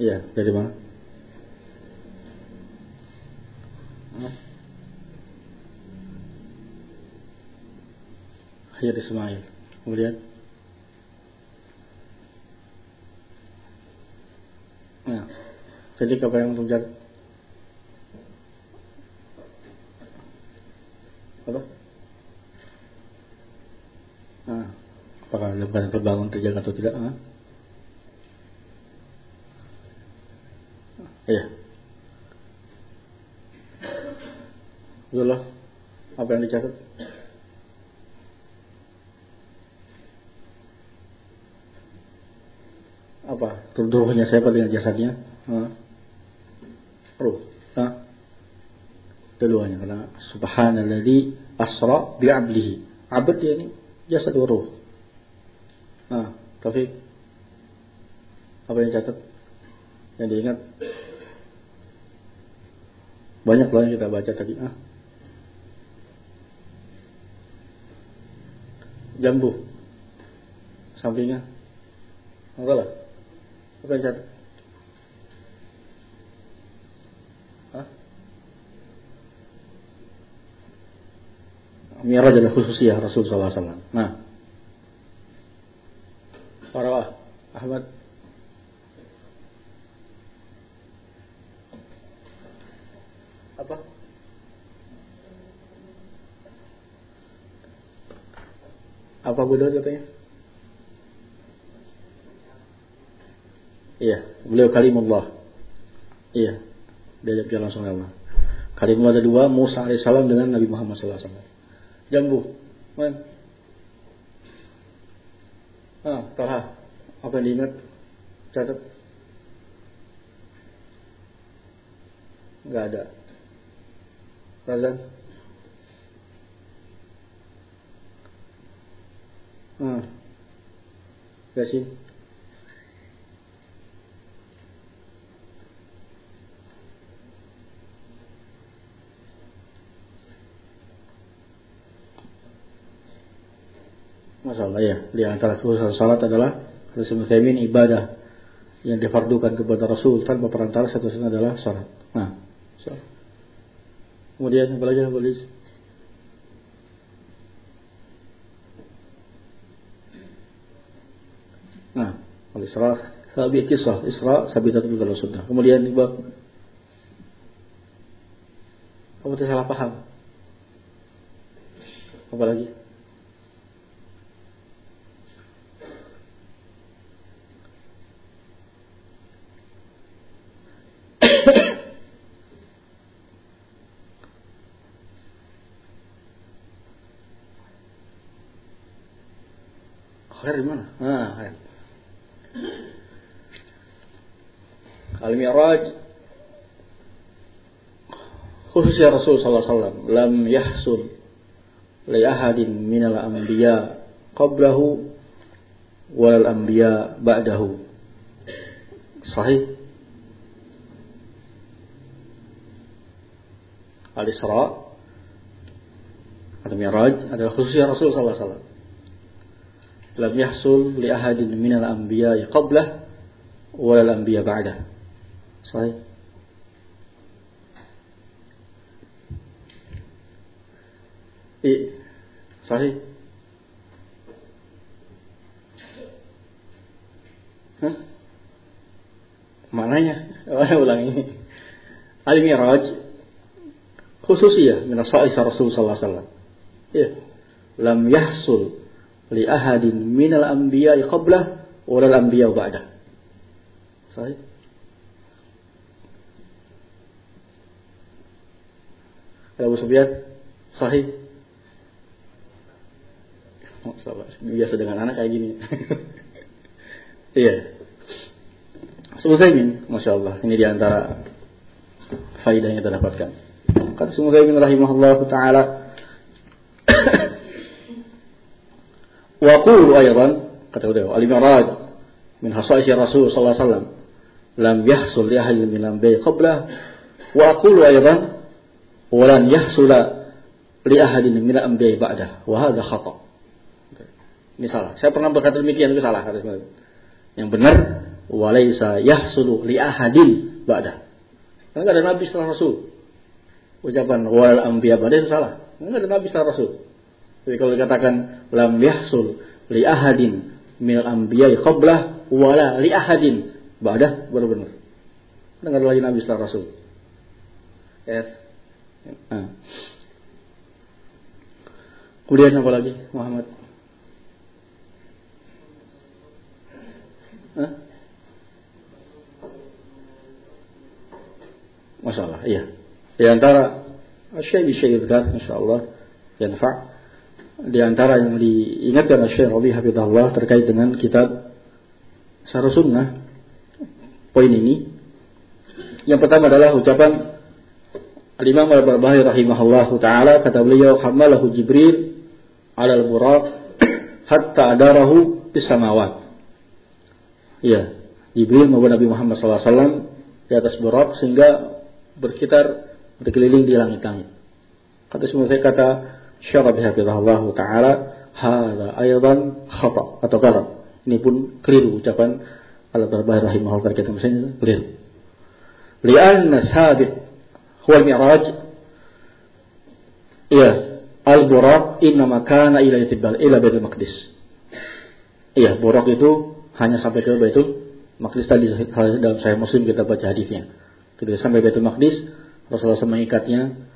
Iya, dari mana? Hayat Ismail. Kemudian jadi apa yang untuk catat? Apa? Apakah lembaran terbangun, terjaga atau tidak? Iya. Itulah apa yang dicatat. Apa? Ruhnya siapa dengan jasadnya? Ruh. Keduanya, karena subhanalladzi asra bi'abdihi. Abd ini jasad wa ruh. Taufik. Apa yang dicatat? Yang diingat? Banyak lah yang kita baca tadi. Jambu. Sampingnya. Enggak lah. Apa yang catat? Mi'raj adalah khususiyah Rasul sallallahu alaihi wasallam. Nah. Para Ahmad. Apa? Apa beliau katanya? Iya, beliau kalimullah. Iya, dia langsung Allah. Kalimullah ada dua, Musa alaihissalam dengan Nabi Muhammad sallallahu alaihi wasallam. Jambu, man. Talha, apa yang diingat? Catat. Enggak ada. Razan. Yasin. Masalah ya, di antara khusus salat adalah Rasul ibadah yang difardukan kepada Rasul tanpa perantara satu-satunya adalah salat. Nah, salat. Kemudian apa lagi boleh? Nah, al-Isra, sabi kisah Isra sabitatun bil sunnah. Kemudian apa salah paham? Apa lagi? Khair di mana? Khair. Al-Mi'raj khususnya Rasul sallallahu alaihi wasallam lam yahsul li ahadin minal anbiya qablahu wal anbiya ba'dahu. Sahih. Al-Isra Al-Mi'raj adalah khususnya Rasul sallallahu alaihi wasallam. Lam yahsul li ahadin minal anbiya qablah wal anbiya ba'dah. Sahih. Sahih. Mananya? Ulang ini. Al-Mi'raj khususiyah min as-sa'is Rasul sallallahu alaihi wasallam. Ya. Lam yahsul li ahadin minal anbiya'i qablah wa lal anbiya'u ba'dah. Sahih. Abu Sufyan sahih. Biasa dengan anak kayak gini. Iya. Sumuzaimin, Masya Allah. Ini diantara faidah yang kita dapatkan. Kata Sumuzaimin rahimahullah ta'ala. Wa qulu aydan, kata beliau, al-Mi'raj min khasa'is Rasul sallallahu alaihi wasallam lam yahsul li ahadin min al-anbiya qabla wa aqulu aydan wa lan yahsula li ahadin min al-anbiya ba'da wa hadha khata'. Ini salah. Saya pernah berkata demikian, itu salah. Yang benar, walaysa yahsulu li ahadin ba'da. Karena enggak ada nabi setelah Rasul. Ucapan wal anbiya ba'da itu salah. Enggak ada nabi setelah Rasul. Jadi kalau dikatakan lam yahsul li ahadin minal anbiya qablah wala li ahadin ba'da, baru benar. Enggak ada lagi nabi setelah Rasul. Kemudian apa lagi, Muhammad? Masalah, iya. Di antara syai' insyaallah yanfa'. Di antara yang diingatkan oleh Syekh Rabi hafizahullah terkait dengan kitab Syarh Sunnah, poin ini. Yang pertama adalah ucapan Al-Imam Al-Barbahari rahimahullahu taala, kata beliau, hamalahu Jibril 'ala al-buraq hatta adarahu bis samawat. Iya, Jibril membawa Nabi Muhammad SAW di atas buraq sehingga berkeliling di langit-langit. Kata semua saya kata Syarah bihafizahullah ta'ala, hadha aydan khata' atau karam. Ini pun keliru ucapan Al-Barbahari rahimahullah terkait dengan keliru. Lianna sabit huwal mi'raj. Iya, al-buraq innama kana ila Baitul Maqdis. Iya, buraq itu hanya sampai ke Baitul Maqdis. Tadi dalam Sahih Muslim kita baca hadisnya. Ketika sampai Baitul Maqdis, Rasulullah SAW mengikatnya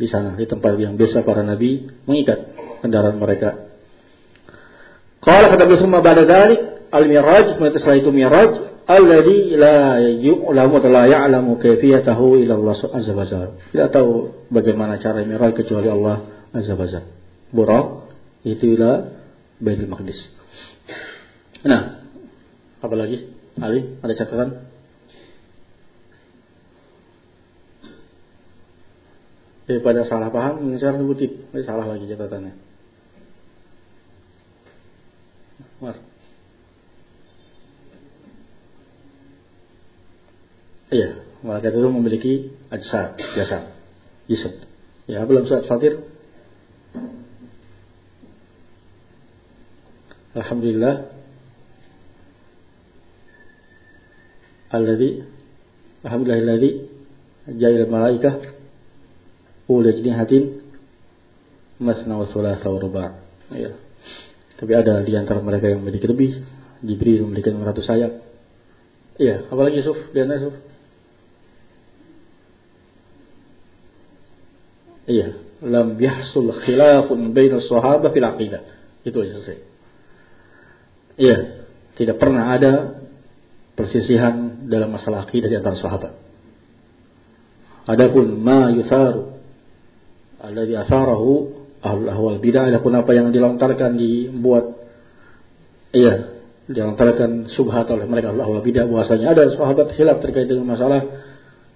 di sana, di tempat yang biasa para nabi mengikat kendaraan mereka. Qala kata beliau summa ba'da dzalik al-mi'raj, setelah itu mi'raj alladzi la yu'lamu wa la ya'lamu kayfiyatahu illa Allah azza wa jalla. Tidak tahu bagaimana cara mi'raj kecuali Allah azza wa jalla. Buraq itu ila Baitul Maqdis. Nah, apa lagi? Ali, ada catatan? Daripada salah paham, saya harus sebutin. Salah lagi catatannya. Mas. Iya, malaikat itu memiliki ajsad, jasad. Ya, belum Ustaz Fatir? Alhamdulillah. Alhamdulillahilladzi ja'ala malaikah uli ajnihatin masna wa thulatha wa ruba'. Ya. Tapi ada di antara mereka yang memiliki lebih. Jibril memiliki 600 sayap. Iya, apalagi Yusuf? Di antara Yusuf? Iya, lam yahsul khilafun baina sahabah fil aqidah. Itu aja selesai. Iya, tidak pernah ada persisihan dalam masalah akidah di antara sahabat. Adapun ma yusaru alladhi asarahu ahlul ahwal bidah, adapun apa yang dilontarkan dilontarkan subhat oleh mereka ahlul ahwal bidah, bahwasanya ada sahabat khilaf terkait dengan masalah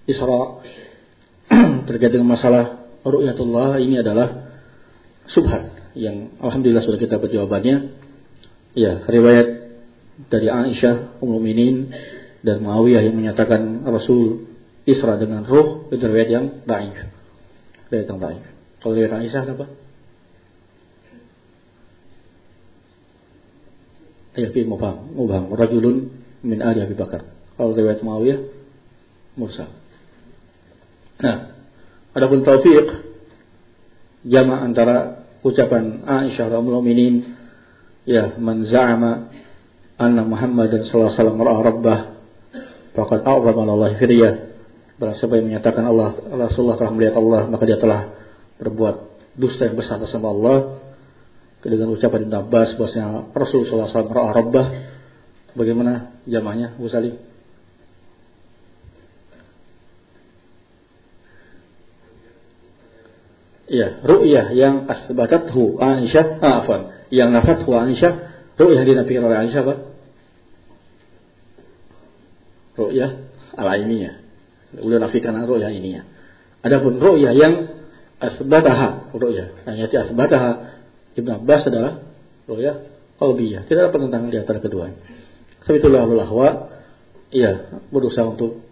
Isra, terkait dengan masalah ru'yatullah, ini adalah subhat yang alhamdulillah sudah kita dapat jawabannya. Ya, riwayat dari Aisyah Ummul Mukminin dan Muawiyah yang menyatakan Rasul Isra dengan ruh, itu riwayat yang dhaif. Riwayat yang dhaif. Kalau riwayat Aisyah apa? Ya, mubham. Rajulun min ali Abi Bakar. Kalau riwayat Muawiyah mursal. Nah, adapun taufiq jama' antara ucapan Aisyah Ummul Mukminin, ya, man za'ama anna Muhammadan sallallahu alaihi wasallam ra'a rabbah faqad a'zama Allah firyah. Barang siapa yang menyatakan Rasulullah telah melihat Allah, maka dia telah berbuat dusta yang besar sama Allah. Dengan ucapan Ibn Abbas bahwasanya Rasulullah SAW ra'a rabbah, bagaimana jamahnya Bu Salim? Iya, ru'yah yang asbatathu Aisyah, yang nafathu Aisyah, ru'yah dinafikan oleh Aisyah apa? Ru'yah al-ainiyah. Udah nafikan ru'yah ainiyah. Adapun ru'yah yang asbataha, ru'yah yang yati asbataha Ibn Abbas adalah ru'yah qalbiyah. Tidak ada pertentangan di antara keduanya. Sebab itulah bahwa berusaha untuk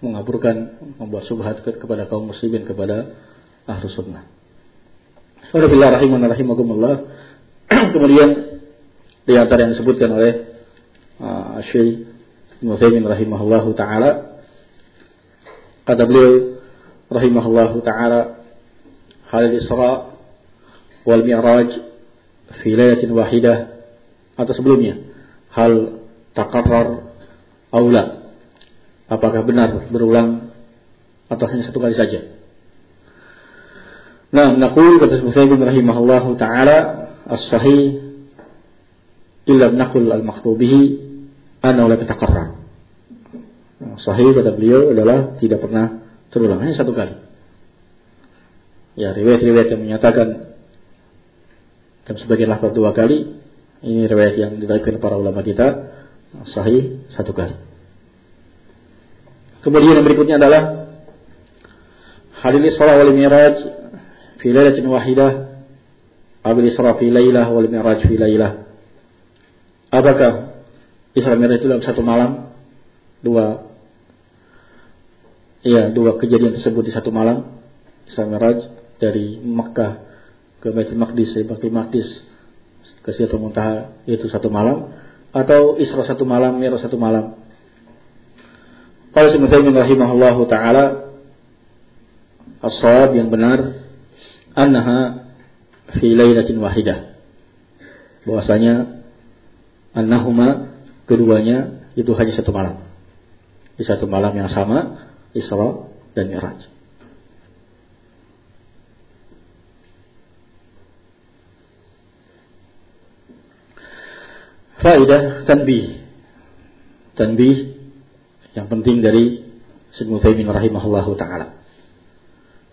mengaburkan, membuat subhat kepada kaum muslimin, kepada Ahlus Sunnah. Alhamdulillah rahimakumullah. Kemudian di antara yang disebutkan oleh Syekh Ibnu Utsaimin rahimahullahu taala, kata beliau rahimahullahu taala, hal Isra wal Mi'raj fi lailatin wahidah, atau sebelumnya, hal taqarrar aula, apakah benar berulang atau hanya satu kali saja? Nah, naqul kata Musaimin rahimahullahu taala, as-sahih illa naqul al-makhtubihi anna la taqarrar. Sahih kata beliau adalah tidak pernah terulang, hanya satu kali. Ya, riwayat-riwayat yang menyatakan dan sebagian lafaz dua kali, ini riwayat yang diriwayatkan para ulama kita, sahih satu kali. Kemudian yang berikutnya adalah hadil Isra wal Mi'raj fi lailatin wahidah, abil Isra fi lailah wal Mi'raj fi lailah. Apakah Isra Mi'raj itu dalam satu malam? Dua kejadian tersebut di satu malam. Isra Mi'raj dari Makkah ke Baitul Maqdis, dari Baitul Maqdis ke Sidratul Muntaha, itu satu malam, atau Isra satu malam, Mi'raj satu malam? Qala Ibnu Utsaimin rahimahullahu taala, as-shawab yang benar annaha fi lailatin wahidah, bahwasanya annahuma keduanya itu hanya satu malam, di satu malam yang sama, Isra dan Mi'raj. Faedah tanbih yang penting dari Syekh Utsaimin rahimahullahu taala.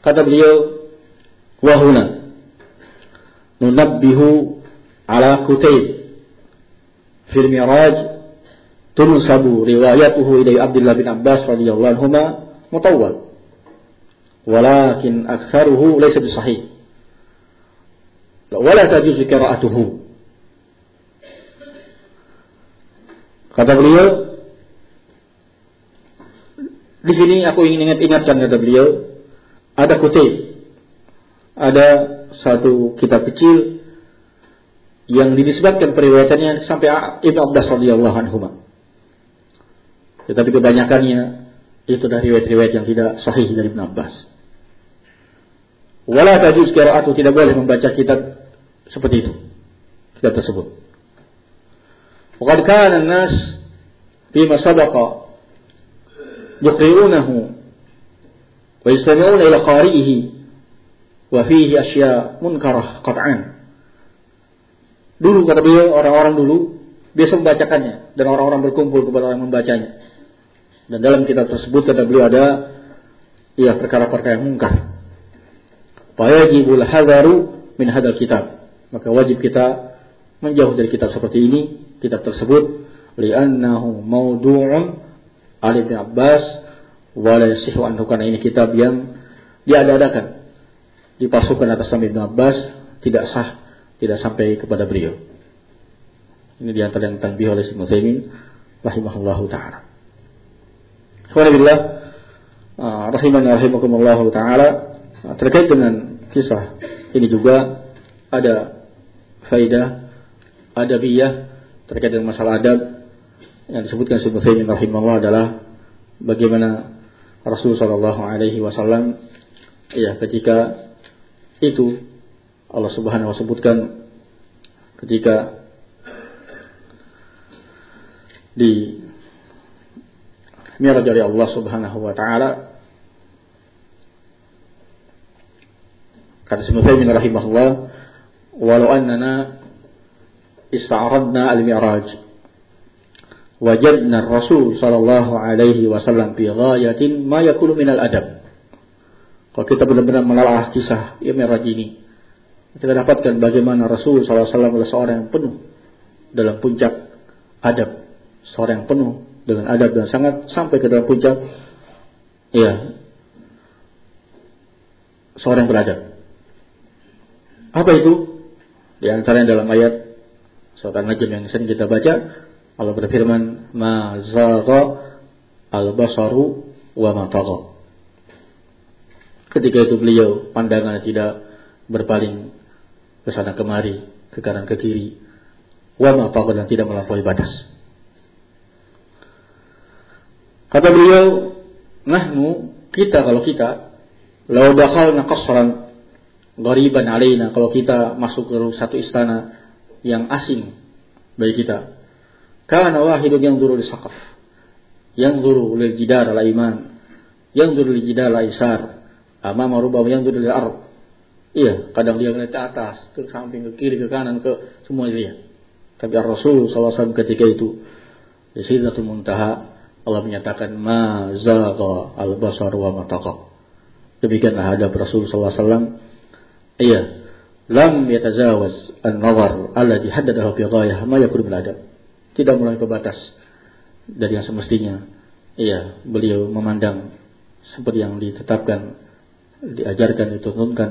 Kata beliau, wa huna nunabbihu ala Qutayb fil Mi'raj tunsabu riwayatuhu ila Abdullah bin Abbas radhiyallahu anhuma mutawwal walakin aktsaruhu laysa bisahih wala tajuz qira'atuhu. Kata beliau, di sini aku ingin ingatkan, kata beliau, ada kutip, ada satu kitab kecil yang dinisbatkan periwayatannya sampai Ibnu Abbas radhiyallahu anhu. Tetapi kebanyakannya itu dari riwayat-riwayat yang tidak sahih dari Ibnu Abbas. Wala tajuz qira'atu, tidak boleh membaca kitab seperti itu, kitab tersebut. وقد كان الناس فيما سبق يقرؤونه ويستمعون إلى قارئه وفيه أشياء منكرة قطعا. Dulu kata beliau, orang-orang dulu biasa membacakannya dan orang-orang berkumpul kepada orang membacanya. Dan dalam kitab tersebut kata beliau ada perkara-perkara yang mungkar. Fayajibul hadharu min hadzal kitab. Maka wajib kita menjauh dari kitab seperti ini, kitab tersebut, li'annahu mawdu'un Ali bin Abbas wa la yasihu anhu, karena ini kitab yang diada-adakan, dipasukan atas nama Ibnu Abbas, tidak sah, tidak sampai kepada beliau. Ini di antara yang tanbih oleh Syekh Utsaimin rahimahullahu taala. Alhamdulillah, rahimani rahimakumullahu taala, terkait dengan kisah ini juga ada faidah adabiyah terkait dengan masalah adab yang disebutkan Syekh Utsaimin rahimahullah adalah bagaimana Rasul sallallahu alaihi wasallam ketika itu Allah Subhanahu wa sebutkan ketika di Mi'raj dari Allah Subhanahu wa taala, kata Syekh Utsaimin rahimahullah, walau annana ista'radna al-mi'raj wajadna ar-rasul sallallahu alaihi wasallam fi ghayatin ma yakunu minal adab. Kalau kita benar-benar menelaah kisah mi'raj ini, kita dapatkan bagaimana Rasul sallallahu alaihi wasallam adalah seorang yang penuh dalam puncak adab, seorang yang penuh dengan adab dan sangat sampai ke dalam puncak seorang yang beradab. Apa itu? Di antaranya dalam ayat surat An-Najm yang sering kita baca, Allah berfirman, ma zagha al-basaru wa ma tagha. Ketika itu beliau pandangannya tidak berpaling ke sana kemari, ke kanan ke kiri, wa ma tagha, dan tidak melampaui batas. Kata beliau, nahnu, kita, kalau kita, law dakhalna qasran ghariban alaina, kalau kita masuk ke satu istana yang asing bagi kita, kana wahidun yanzuru lisaqaf, yanzuru lil jidar al iman, yanzuru lil jidar al isar, amama rubama yanzuru lil ard. Kadang dia melihat ke atas, ke samping, ke kiri, ke kanan, ke semua dia. Tapi Rasul sallallahu alaihi wasallam ketika itu di Sidratul Muntaha, Allah menyatakan ma zagha al basar wa ma tagha. Demikianlah adab Rasul sallallahu alaihi wasallam. Lam yatazawaz an-nazar alladhi haddadahu bi ghayah ma yakunu bil adab. Tidak melampaui batas dari yang semestinya. Beliau memandang seperti yang ditetapkan, diajarkan, dituntunkan,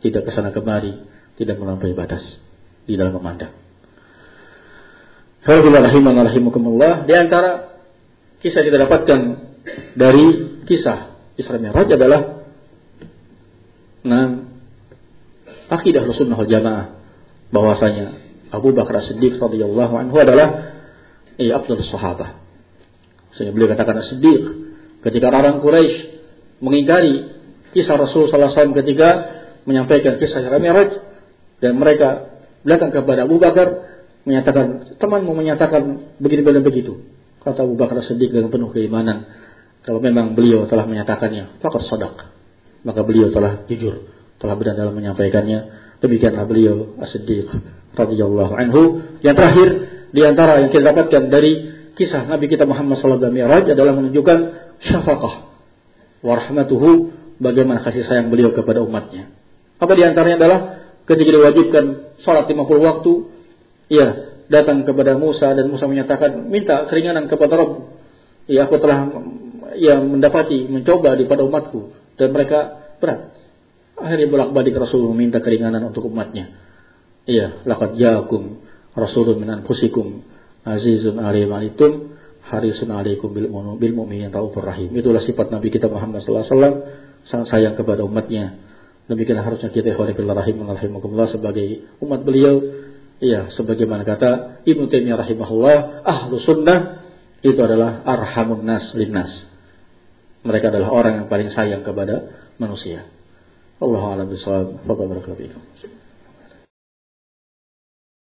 tidak kesana kemari, tidak melampaui batas di dalam memandang. Bismillahirrahmanirrahim. Di antara kisah kita dapatkan dari kisah Isra Mi'raj adalah akidah Rasulullah wal Jamaah, bahwasanya Abu Bakar As-Siddiq radhiyallahu anhu adalah afdhalus sahabah. Sehingga beliau katakan As-Siddiq ketika orang Quraisy mengingkari kisah Rasul sallallahu alaihi wasallam ketika menyampaikan kisah Mi'raj, dan mereka belakang kepada Abu Bakar menyatakan, temanmu menyatakan begini dan begitu. Kata Abu Bakar As-Siddiq dengan penuh keimanan, kalau memang beliau telah menyatakannya, faqad shadaq, maka beliau telah jujur, telah benar dalam menyampaikannya. Demikianlah beliau As-Siddiq radhiyallahu anhu. Yang terakhir di antara yang kita dapatkan dari kisah Nabi kita Muhammad sallallahu alaihi wasallam Mi'raj adalah menunjukkan syafaqah wa rahmatuhu, bagaimana kasih sayang beliau kepada umatnya. Apa di antaranya adalah ketika diwajibkan salat 50 waktu, ya, datang kepada Musa dan Musa menyatakan, minta keringanan kepada Rabb. Ya, aku telah mendapati mencoba pada umatku dan mereka berat. Akhirnya bolak-balik Rasul meminta keringanan untuk umatnya. Iya, laqad ja'akum rasulun min anfusikum azizun 'alaihi ma anittum harisun 'alaikum bil mu'minina raufur rahim. Itulah sifat Nabi kita Muhammad sallallahu alaihi wasallam, sangat sayang kepada umatnya. Demikianlah harusnya kita ikhwan fillah rahimakumullah sebagai umat beliau. Iya, sebagaimana kata Ibnu Taimiyah rahimahullah, ahlu sunnah itu adalah arhamun nas linnas. Mereka adalah orang yang paling sayang kepada manusia. Allahu a'lam bishawab. Fadhal barakallahu fiikum.